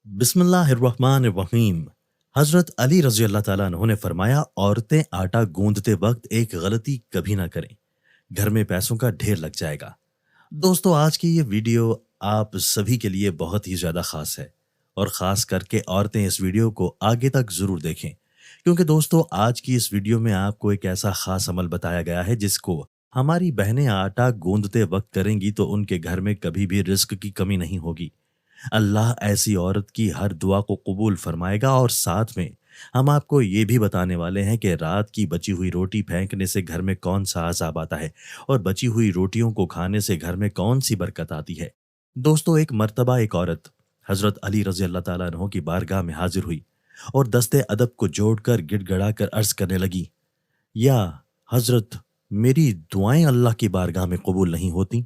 बिस्मिल्लाहिर्रहमानिर्रहीम। हज़रत अली रज़ी अल्लाह ताला अन्हो ने फरमाया, औरतें आटा गूंदते वक्त एक गलती कभी ना करें, घर में पैसों का ढेर लग जाएगा। दोस्तों, आज की ये वीडियो आप सभी के लिए बहुत ही ज़्यादा ख़ास है और ख़ास करके औरतें इस वीडियो को आगे तक ज़रूर देखें, क्योंकि दोस्तों आज की इस वीडियो में आपको एक ऐसा ख़ास अमल बताया गया है जिसको हमारी बहनें आटा गूंदते वक्त करेंगी तो उनके घर में कभी भी रिज़्क की कमी नहीं होगी। अल्लाह ऐसी औरत की हर दुआ को कबूल फरमाएगा और साथ में हम आपको ये भी बताने वाले हैं कि रात की बची हुई रोटी फेंकने से घर में कौन सा अज़ाब आता है और बची हुई रोटियों को खाने से घर में कौन सी बरकत आती है। दोस्तों, एक मर्तबा एक औरत हज़रत अली रज़ी अल्लाह ताला अन्हो की बारगाह में हाजिर हुई और दस्ते अदब को जोड़कर गिड़गड़ा कर अर्ज करने लगी, या हज़रत, मेरी दुआएं अल्लाह की बारगाह में कबूल नहीं होती,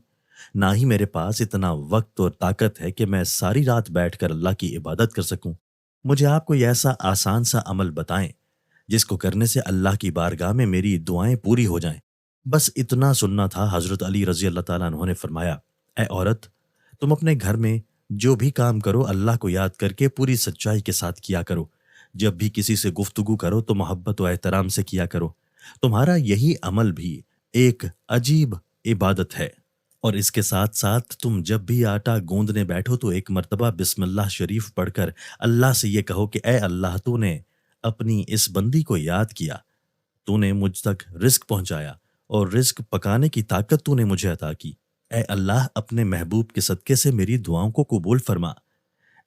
ना ही मेरे पास इतना वक्त और ताकत है कि मैं सारी रात बैठकर अल्लाह की इबादत कर सकूं। मुझे आप कोई ऐसा आसान सा अमल बताएं जिसको करने से अल्लाह की बारगाह में मेरी दुआएं पूरी हो जाएं। बस इतना सुनना था। हजरत अली रजी अल्लाह ताला अन्हों ने फरमाया, ए औरत, तुम अपने घर में जो भी काम करो अल्लाह को याद करके पूरी सच्चाई के साथ किया करो। जब भी किसी से गुफ्तगू करो तो मोहब्बत और एहतराम से किया करो। तुम्हारा यही अमल भी एक अजीब इबादत है। और इसके साथ साथ तुम जब भी आटा गूंदने बैठो तो एक मर्तबा बिस्मिल्लाह शरीफ पढ़कर अल्लाह से ये कहो कि ए अल्लाह, तूने अपनी इस बंदी को याद किया, तूने मुझ तक रिस्क पहुंचाया और रिस्क पकाने की ताकत तूने मुझे अता की। ए अल्लाह, अपने महबूब के सदके से मेरी दुआओं को कबूल फरमा।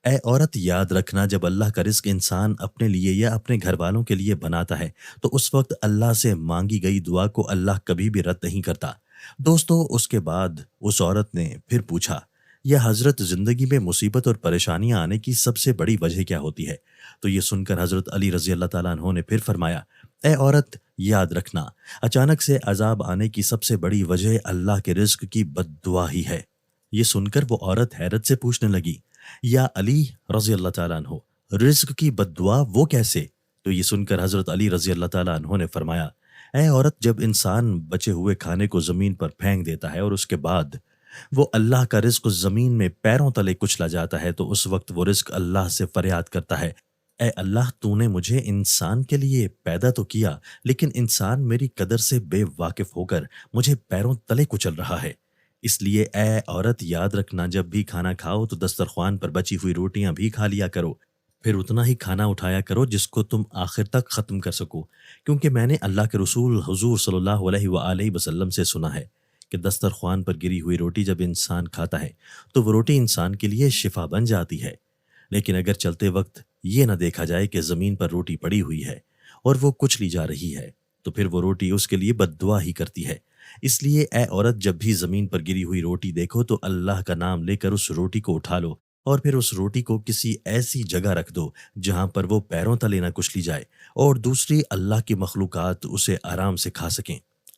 ए औरत, याद रखना, जब अल्लाह का रिस्क इंसान अपने लिए या अपने घर वालों के लिए बनाता है तो उस वक्त अल्लाह से मांगी गई दुआ को अल्लाह कभी भी रद्द नहीं करता। दोस्तों, उसके बाद उस औरत ने फिर पूछा, यह हजरत, जिंदगी में मुसीबत और परेशानियां आने की सबसे बड़ी वजह क्या होती है? तो ये सुनकर हजरत अली रजी अल्लाह ताला अन्हों ने फिर फरमाया, ए औरत, याद रखना, अचानक से अजाब आने की सबसे बड़ी वजह अल्लाह के रिज्क की बद्दुआ ही है। ये सुनकर वो औरत हैरत से पूछने लगी, या अली रजी अल्लाह ताला अन्हो, रिज्क की बद्दुआ वो कैसे? तो ये सुनकर हजरत अली रजी अल्लाह ताला अन्हों ने फरमाया, ऐ औरत, जब इंसान बचे हुए खाने को जमीन पर फेंक देता है और उसके बाद वो अल्लाह का रिज्क जमीन में पैरों तले कुचला जाता है तो उस वक्त वो रिज्क अल्लाह से फरियाद करता है, ऐ अल्लाह, तूने मुझे इंसान के लिए पैदा तो किया, लेकिन इंसान मेरी कदर से बेवाकिफ होकर मुझे पैरों तले कुचल रहा है। इसलिए ऐ औरत, याद रखना, जब भी खाना खाओ तो दस्तरख्वान पर बची हुई रोटियां भी खा लिया करो। फिर उतना ही खाना उठाया करो जिसको तुम आखिर तक ख़त्म कर सको, क्योंकि मैंने अल्लाह के रसूल हुज़ूर सल्लल्लाहु अलैहि वसल्लम से सुना है कि दस्तरख्वान पर गिरी हुई रोटी जब इंसान खाता है तो वो रोटी इंसान के लिए शिफा बन जाती है। लेकिन अगर चलते वक्त ये ना देखा जाए कि ज़मीन पर रोटी पड़ी हुई है और वो कुचली जा रही है, तो फिर वो रोटी उसके लिए बद्दुआ ही करती है। इसलिए ए औरत, जब भी ज़मीन पर गिरी हुई रोटी देखो तो अल्लाह का नाम लेकर उस रोटी को उठा लो और फिर उस रोटी को किसी ऐसी जगह रख दो जहां पर वो पैरों तले ना कुचली जाए और दूसरी अल्लाह की मखलूकात उसे आराम से खा सकें।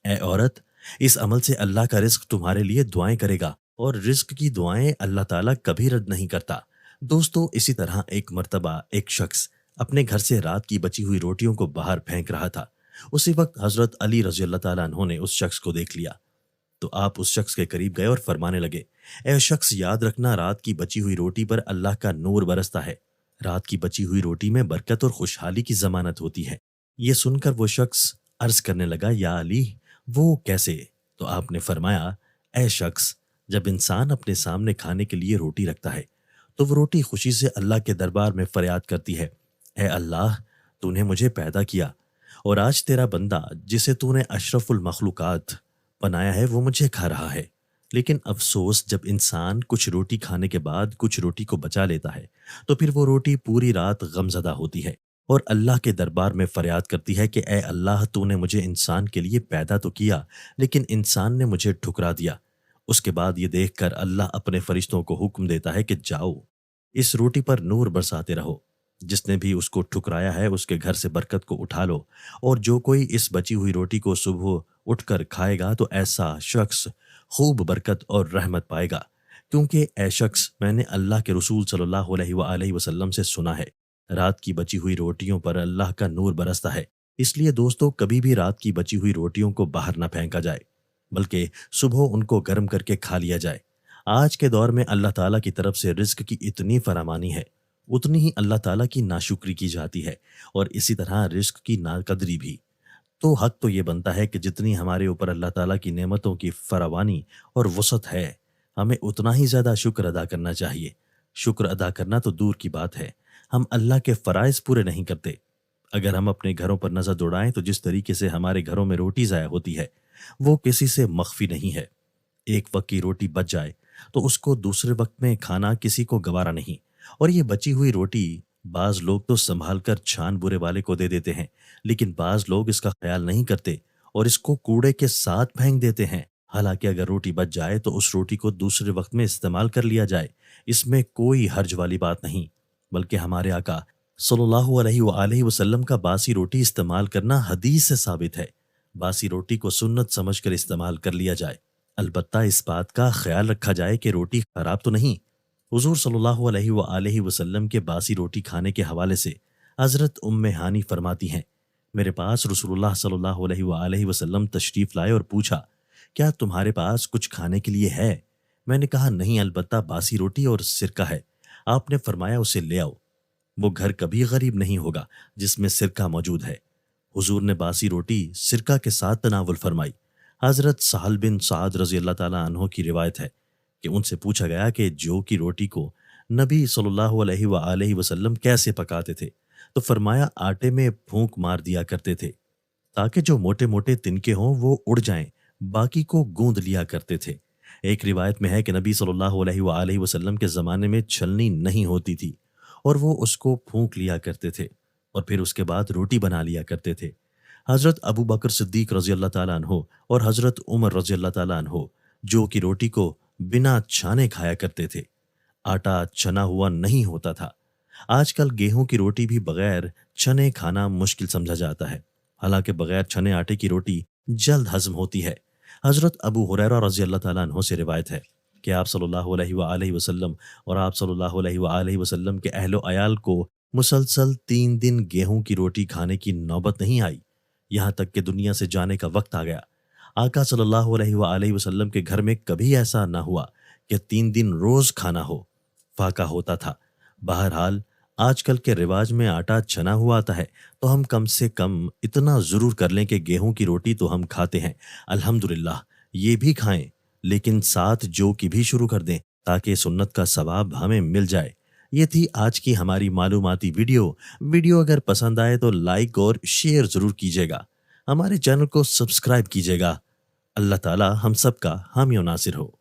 ए औरत, इस अमल से अल्लाह का रिस्क तुम्हारे लिए दुआएं करेगा और रिस्क की दुआएं अल्लाह ताला कभी रद्द नहीं करता। दोस्तों, इसी तरह एक मर्तबा एक शख्स अपने घर से रात की बची हुई रोटियों को बाहर फेंक रहा था। उसी वक्त हजरत अली रजी अल्लाह ताला अन्हों ने उस शख्स को देख लिया तो आप उस शख्स के करीब गए और फरमाने लगे, ऐ शख्स, याद रखना, रात की बची हुई रोटी पर अल्लाह का नूर बरसता है। रात की बची हुई रोटी में बरकत और खुशहाली की जमानत होती है। ये सुनकर वो शख्स अर्ज करने लगा, या अली, वो कैसे? तो आपने फरमाया, ऐ शख्स, जब इंसान अपने सामने खाने के लिए रोटी रखता है तो वो रोटी खुशी से अल्लाह के दरबार में फरियाद करती है, ऐ अल्लाह, तूने मुझे पैदा किया और आज तेरा बंदा जिसे तूने अशरफुल मखलूकात बनाया है वो मुझे खा रहा है। लेकिन अफसोस, जब इंसान कुछ रोटी खाने के बाद कुछ रोटी को बचा लेता है तो फिर वो रोटी पूरी रात गमज़दा होती है और अल्लाह के दरबार में फरियाद करती है कि ए अल्लाह, तूने मुझे इंसान के लिए पैदा तो किया लेकिन इंसान ने मुझे ठुकरा दिया। उसके बाद ये देखकर अल्लाह अपने फरिश्तों को हुक्म देता है कि जाओ, इस रोटी पर नूर बरसाते रहो। जिसने भी उसको ठुकराया है उसके घर से बरकत को उठा लो और जो कोई इस बची हुई रोटी को सुबह उठकर खाएगा तो ऐसा शख्स खूब बरकत और रहमत पाएगा, क्योंकि ऐ शख्स, मैंने अल्लाह के रसूल सल्लल्लाहु अलैहि वसल्लम से सुना है, रात की बची हुई रोटियों पर अल्लाह का नूर बरसता है। इसलिए दोस्तों, कभी भी रात की बची हुई रोटियों को बाहर ना फेंका जाए, बल्कि सुबह उनको गर्म करके खा लिया जाए। आज के दौर में अल्लाह ताला की तरफ से रिज्क की इतनी फरामानी है, उतनी ही अल्लाह ताला की नाशुक्री की जाती है और इसी तरह रिस्क की नाकदरी भी। तो हक तो ये बनता है कि जितनी हमारे ऊपर अल्लाह ताला की नेमतों की फरावानी और वसअत है, हमें उतना ही ज़्यादा शुक्र अदा करना चाहिए। शुक्र अदा करना तो दूर की बात है, हम अल्लाह के फ़राइज़ पूरे नहीं करते। अगर हम अपने घरों पर नज़र दौड़ाएं तो जिस तरीके से हमारे घरों में रोटी ज़ाया होती है, वो किसी से मख्फी नहीं है। एक वक्त की रोटी बच जाए तो उसको दूसरे वक्त में खाना किसी को गवारा नहीं। और ये बची हुई रोटी बाज लोग तो संभाल कर छान बुरे वाले को दे देते हैं, लेकिन बाज लोग इसका ख्याल नहीं करते और इसको कूड़े के साथ फेंक देते हैं। हालांकि अगर रोटी बच जाए तो उस रोटी को दूसरे वक्त में इस्तेमाल कर लिया जाए, इसमें कोई हर्ज वाली बात नहीं। बल्कि हमारे आका सल्लल्लाहु अलैहि वसल्लम का बासी रोटी इस्तेमाल करना हदीस से साबित है। बासी रोटी को सुन्नत समझकर इस्तेमाल कर लिया जाए। अलबत्ता इस बात का ख्याल रखा जाए कि रोटी खराब तो नहीं। हुजूर सल्लल्लाहु अलैहि वसल्लम के बासी रोटी खाने के हवाले से हज़रत उम्मे हानी फरमाती हैं, मेरे पास रसूलुल्लाह सल्लल्लाहु अलैहि वसल्लम तशरीफ़ लाए और पूछा, क्या तुम्हारे पास कुछ खाने के लिए है? मैंने कहा, नहीं, अलबत्ता बासी रोटी और सिरका है। आपने फरमाया, उसे ले आओ। वो घर कभी गरीब नहीं होगा जिसमें सिरका मौजूद है। हुजूर ने बासी रोटी सिरका के साथ तनावुल फरमाई। हज़रत सहल बिन साद रज़ी अल्लाह ताला अन्हो की रिवायत है कि उनसे पूछा गया कि जौ की रोटी को नबी सल्लल्लाहु अलैहि वसल्लम कैसे पकाते थे, तो फरमाया आटे में फूंक मार दिया करते थे ताकि जो मोटे मोटे तिनके हों वो उड़ जाएं, बाकी को गूंद लिया करते थे। एक रिवायत में है कि नबी सल्लल्लाहु अलैहि वसल्लम के ज़माने में छलनी नहीं होती थी और वो उसको फूंक लिया करते थे और फिर उसके बाद रोटी बना लिया करते थे। हज़रत अबू बकर सिद्दीक रज़ी अल्लाह ताला अन्हो और हज़रत उमर रज़ी अल्लाह ताला अन्हो जौ की रोटी को बिना छाने खाया करते थे। आटा छना हुआ नहीं होता था। आजकल गेहूं की रोटी भी बगैर छने खाना मुश्किल समझा जाता है। हालांकि बगैर छने आटे की रोटी जल्द हजम होती है। हज़रत अबू हुरैरा रज़ी अल्लाह ताला अन्हो से रिवायत है कि आप सल्लल्लाहु अलैहि वसल्लम और आप सल्लल्लाहु अलैहि वसल्लम के अहलो अयाल को मुसलसल 3 दिन गेहूं की रोटी खाने की नौबत नहीं आई, यहाँ तक कि दुनिया से जाने का वक्त आ गया। आका सल्लल्लाहु अलैहि वसल्लम के घर में कभी ऐसा ना हुआ कि 3 दिन रोज खाना हो, फाका होता था। बहरहाल आजकल के रिवाज में आटा छना हुआ आता है, तो हम कम से कम इतना ज़रूर कर लें कि गेहूं की रोटी तो हम खाते हैं, अल्हम्दुलिल्लाह, ये भी खाएं, लेकिन साथ जौ की भी शुरू कर दें ताकि सुन्नत का सवाब हमें मिल जाए। ये थी आज की हमारी मालूमाती वीडियो। वीडियो अगर पसंद आए तो लाइक और शेयर ज़रूर कीजिएगा। हमारे चैनल को सब्सक्राइब कीजिएगा। अल्लाह ताला हम सब का हामी और नासिर हो।